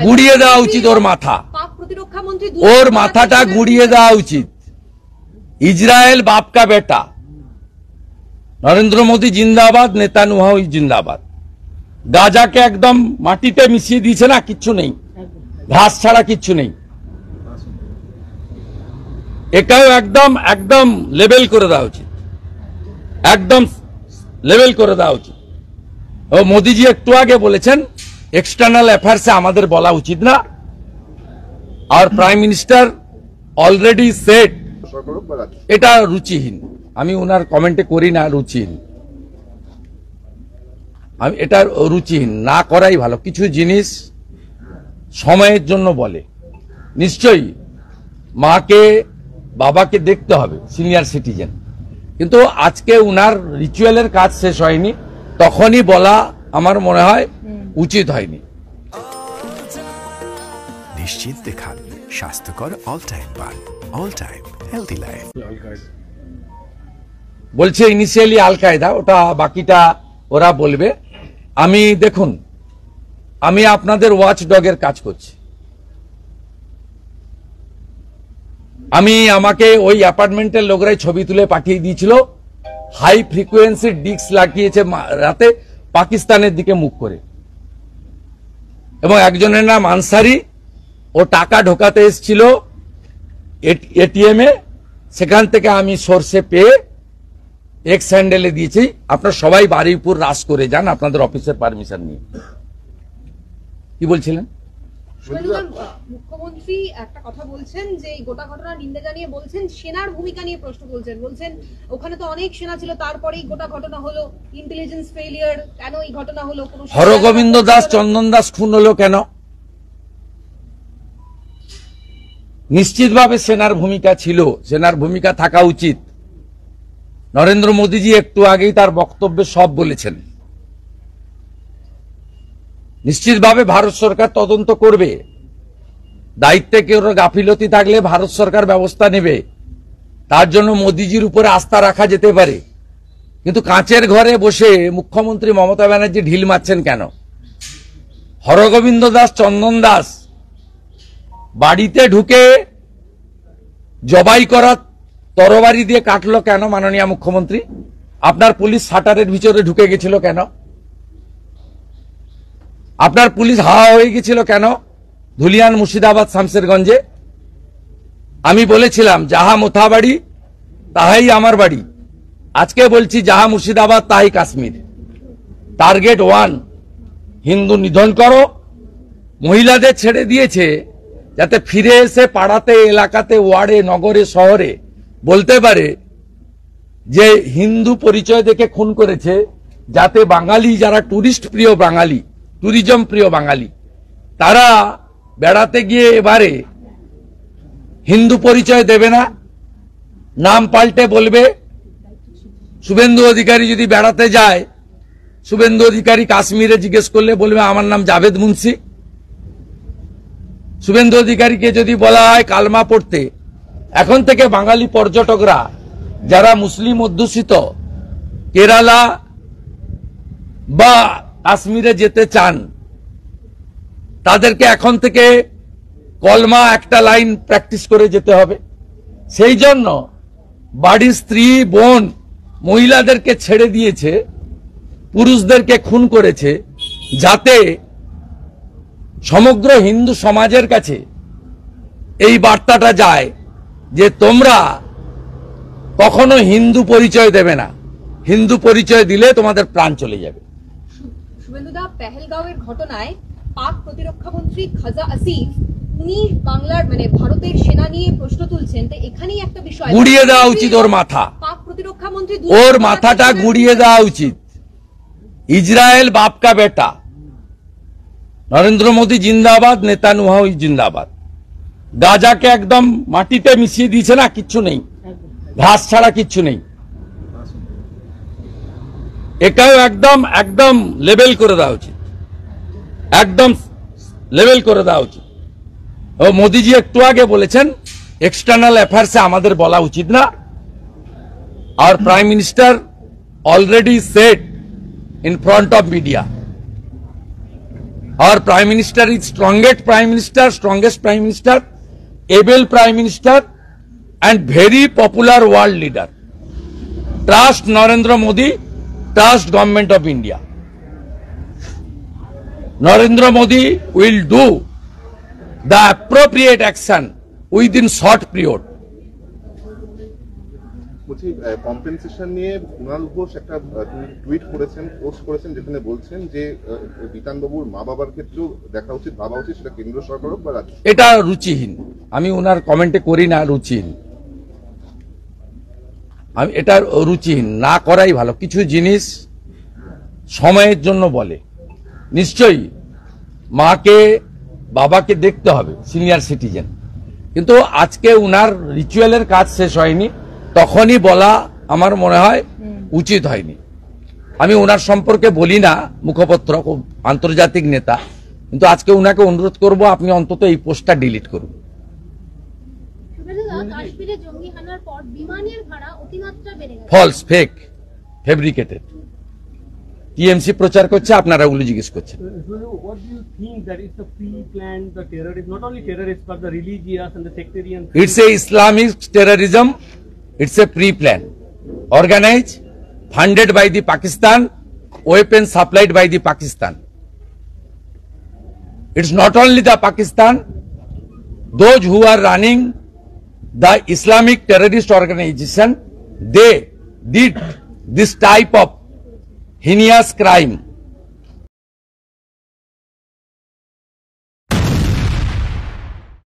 গুড়িয়ে দেওয়া উচিত ওর মাথা, ওর মাথাটা গুড়িয়ে দেওয়া উচিত। ইসরায়েল বাপ কা বেটা, নরেন্দ্র মোদী জিন্দাবাদ, নেতানিয়াহু জিন্দাবাদ। গাজাকে একদম মাটিতে মিশিয়ে দিয়েছে না, কিচ্ছু নেই, ঘাস ছাড়া কিচ্ছু নেই। এটাও একদম একদম লেবেল করে দেওয়া উচিত, একদম লেবেল করে দেওয়া উচিত। ও মোদীজি একটু আগে বলেছেন এক্সটার্নাল অ্যাফেয়ার্সে আমাদের বলা উচিত না। আর প্রাইম মিনিস্টার অলরেডি সেড, এটা রুচিহীন, আমি ওনার কমেন্টে করি না, রুচিহীন, আমি এটা রুচিহীন না করাই ভালো। কিছু জিনিস সময়ের জন্য বলে, নিশ্চয়ই মাকে বাবাকে দেখতে হবে, সিনিয়র সিটিজেন, কিন্তু আজকে উনার রিচুয়ালের কাজ শেষ হয়নি, তখনই বলা আমার মনে হয় উচিত হয়নি। নিশ্চিন্তে খান স্বাস্থ্যকর অল টাইম পান, অল টাইম হেলদি লাইফ। বলছে ইনিশিয়ালি আল কায়দা, ওটা বাকিটা ওরা বলবে। আমি দেখুন, আমি আপনাদের ওয়াচ ডগের কাজ করছি। আমাকে ওই অ্যাপার্টমেন্টের লোকরাই ছবি তুলে পাঠিয়ে দিয়েছিল, হাই ফ্রিকোয়েন্সি ডিস্ক লাগিয়েছে রাতে পাকিস্তানের দিকে মুখ করে, এবং একজনের নাম আনসারি, ও টাকা ঢোকাতে এসেছিল এটিএম এ, সেখান থেকে আমি সোর্সে পেয়ে এক্স হ্যান্ডেলে দিয়েছি। আপনারা সবাই বারুইপুর রাস করে যান আপনাদের অফিসের পারমিশন নিয়ে। কি বলছিলেন? মুখ্যমন্ত্রী একটা কথা বলছেন যে এই গোটা ঘটনার নিন্দা জানিয়ে বলছেন সেনার ভূমিকা নিয়ে প্রশ্ন তুলছেন, বলছেন ওখানে তো অনেক সেনা ছিল, তারপরেই গোটা ঘটনা হলো, ইন্টেলিজেন্স ফেলিয়ার, কেন এই ঘটনা হলো? হরগোবিন্দ দাস, চন্দন দাস খুন হলো কেন? নিশ্চিতভাবে সেনার ভূমিকা ছিল, সেনার ভূমিকা থাকা উচিত। নরেন্দ্র মোদীজি একটু আগেই তার বক্তব্যে সব বলেছেন। নিশ্চিতভাবে ভারত সরকার তদন্ত করবে, দায়িত্বে কেউ গাফিলতি থাকলে ভারত সরকার ব্যবস্থা নেবে, তার জন্য মোদীজির উপরে আস্থা রাখা যেতে পারে। কিন্তু কাঁচের ঘরে বসে মুখ্যমন্ত্রী মমতা ব্যানার্জি ঢিল মারছেন কেন? হরগোবিন্দ দাস, চন্দন দাস বাড়িতে ঢুকে জবাই করা তরবারি দিয়ে কাটলো কেন মাননীয় মুখ্যমন্ত্রী? আপনার পুলিশ শাটারের ভিতরে ঢুকে গেছিল কেন? আপনার পুলিশ হাওয়া হয়ে গেছিল কেন ধুলিয়ান, মুর্শিদাবাদ, শামশেরগঞ্জে? আমি বলেছিলাম যাহা মোথা বাড়ি তাহাই আমার বাড়ি, আজকে বলছি যাহা মুর্শিদাবাদ তাহাই কাশ্মীর। টার্গেট 1, হিন্দু নিধন করো। মহিলাদের ছেড়ে দিয়েছে যাতে ফিরে এসে পাড়াতে, এলাকাতে, ওয়ার্ডে, নগরে, শহরে বলতে পারে যে হিন্দু পরিচয় দেখে খুন করেছে, যাতে বাঙালি যারা টুরিস্ট প্রিয় বাঙালি, ট্যুরিজম প্রিয় বাঙালি, তারা বেড়াতে গিয়ে এবারে হিন্দু পরিচয় দেবে না, নাম পাল্টে বলবে। শুভেন্দু অধিকারী যদি বেড়াতে যায়, শুভেন্দু অধিকারী কাশ্মীরে জিজ্ঞেস করলে বলবে আমার নাম জাভেদ মুন্সি। শুভেন্দু অধিকারীকে যদি বলা হয় কালমা পড়তে, এখন থেকে বাঙালি পর্যটকরা যারা মুসলিম অধ্যুষিত কেরালা বা কাশ্মীরে যেতে চান, তাদেরকে এখন থেকে কলমা একটা লাইন প্র্যাকটিস করে যেতে হবে। সেই জন্য বাড়ির স্ত্রী, বোন, মহিলাদেরকে ছেড়ে দিয়েছে, পুরুষদেরকে খুন করেছে, যাতে সমগ্র হিন্দু সমাজের কাছে এই বার্তাটা যায় যে তোমরা কখনো হিন্দু পরিচয় দেবে না, হিন্দু পরিচয় দিলে তোমাদের প্রাণ চলে যাবে। শুভেন্দুদা, পেহেলগাঁওয়ের ঘটনায় পাক প্রতিরক্ষা মন্ত্রী খাজা আসিফ, উনি বাংলার মানে ভারতের সেনা নিয়ে প্রশ্ন তুলছেন, তো এখানেই একটা বিষয় গুড়িয়ে দেওয়া উচিত ওর মাথা, পাক প্রতিরক্ষা মন্ত্রী ওর মাথাটা গুড়িয়ে দেওয়া উচিত। ইসরায়েল বাপ কা বেটা, নরেন্দ্র মোদী জিন্দাবাদ, নেতানিয়াহু জিন্দাবাদ। গাজাকে একদম মাটিতে মিশিয়ে দিয়েছে না, কিচ্ছু নেই, ঘাস ছাড়া কিচ্ছু নেই। এটাও একদম একদম লেবেল করে দেওয়া উচিত, একদম লেবেল করে দেওয়া উচিত। ও মোদীজি একটু আগে বলেছেন এক্সটার্নাল অ্যাফেয়ার্সে আমাদের বলা উচিত না। আর prime minister already said in front of media, Our Prime Minister is strongest Prime Minister, able Prime Minister, and very popular world leader. Trust Narendra Modi, trust Government of India. Narendra Modi will do the appropriate action within short period. বলছি compensation নিয়ে কুণাল ঘোষ একটা tweet করেছেন, post করেছেন, যেখানে বলছেন যে বিতানবাবুর মা বাবার ক্ষেত্রেও দেখা উচিত, ভাবা উচিত, সেটা কেন্দ্র সরকার হোক বা রাজ্য। এটা রুচিহীন, আমি ওনার কমেন্টে করি না, রুচিহীন। আমি এটা রুচিহীন না করাই ভালো। কিছু জিনিস সময়ের জন্য বলে, নিশ্চয়ই মাকে বাবাকে দেখতে হবে, সিনিয়র সিটিজেন, কিন্তু আজকে উনার রিচুয়ালের কাজ শেষ হয়নি, তখনই বলা আমার মনে হয় উচিত হয়নি। আমি ওনার সম্পর্কে বলি না, মুখপত্র, খুব আন্তর্জাতিক নেতা, কিন্তু আজকে উনাকে অনুরোধ করব আপনি অন্তত এই পোস্টটা ডিলিট করুন। কাশ্মীরে জঙ্গি হানার পর বিমানের ভাড়া অতিমাত্রা বেড়ে গেছে। False, fake, fabricated. টিএমসি প্রচার করছে, আপনারা ওগুলো জিজ্ঞেস করছেন। What do you think that it's a pre-planned, the terrorists, not only terrorists but the religious and the sectarian? It's a Islamic terrorism. It's a pre-plan, organized, funded by the Pakistan, weapons supplied by the Pakistan. It's not only the Pakistan, those who are running the Islamic terrorist organization, they did this type of heinous crime